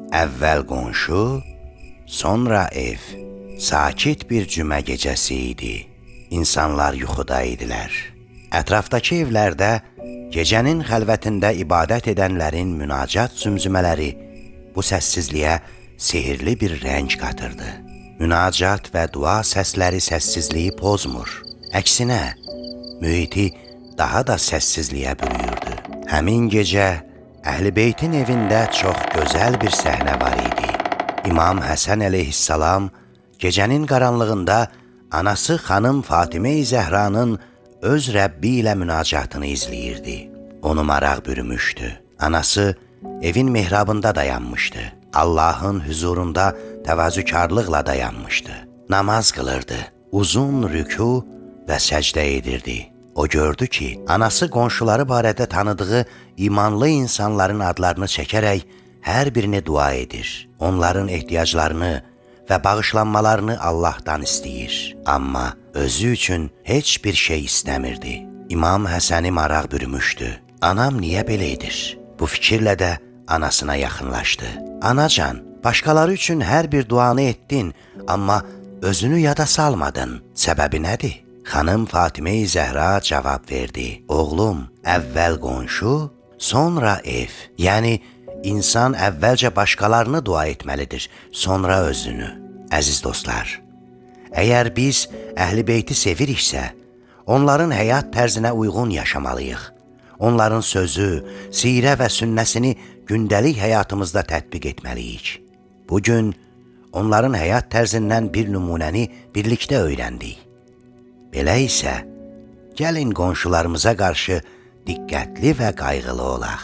Əvvəl qonşu, sonra ev. Sakit bir cümə gecəsi idi. İnsanlar yuxuda idilər. Ətrafdakı evlərdə gecənin xəlvətində ibadət edənlərin münacat zümzümələri bu səssizliyə sehirli bir rəng qatırdı. Münacat və dua səsləri səssizliyi pozmur. Əksinə, mühiti daha da səssizliyə bürüyürdü. Həmin gecə Əhl-i-Beytin evində çox gözəl bir səhnə var idi. İmam Həsən əleyhissalam gecənin qaranlığında anası xanım Fatimə-i Zəhranın öz Rəbbi ilə münacatını izləyirdi. Onu maraq bürümüşdü. Anası evin mihrabında dayanmışdı. Allahın huzurunda təvazükarlıqla dayanmışdı. Namaz qılırdı. Uzun rükû və səcdə edirdi. O gördü ki, anası qonşuları barədə tanıdığı imanlı insanların adlarını çəkərək hər birini dua edir. Onların ehtiyaclarını və bağışlanmalarını Allahdan istəyir. Amma özü üçün heç bir şey istəmirdi. İmam Həsəni maraq bürümüşdü. Anam niyə belə edir? Bu fikirlə də anasına yaxınlaşdı. Anacan, başqaları üçün hər bir duanı etdin, amma özünü yada salmadın. Səbəbi nədir? Xanım Fatimə-i Zəhra cavab verdi. Oğlum, əvvəl qonşu, sonra ev. Yəni, insan əvvəlcə başqalarını dua etməlidir, sonra özünü. Əziz dostlar, əgər biz Əhl-i-Beyti seviriksə, onların həyat tərzinə uyğun yaşamalıyıq. Onların sözü, sirə və sünnəsini gündəlik həyatımızda tətbiq etməliyik. Bugün onların həyat tərzindən bir nümunəni birlikdə öyrəndik. Belə isə, gəlin qonşularımıza qarşı diqqətli və qayğılı olaq.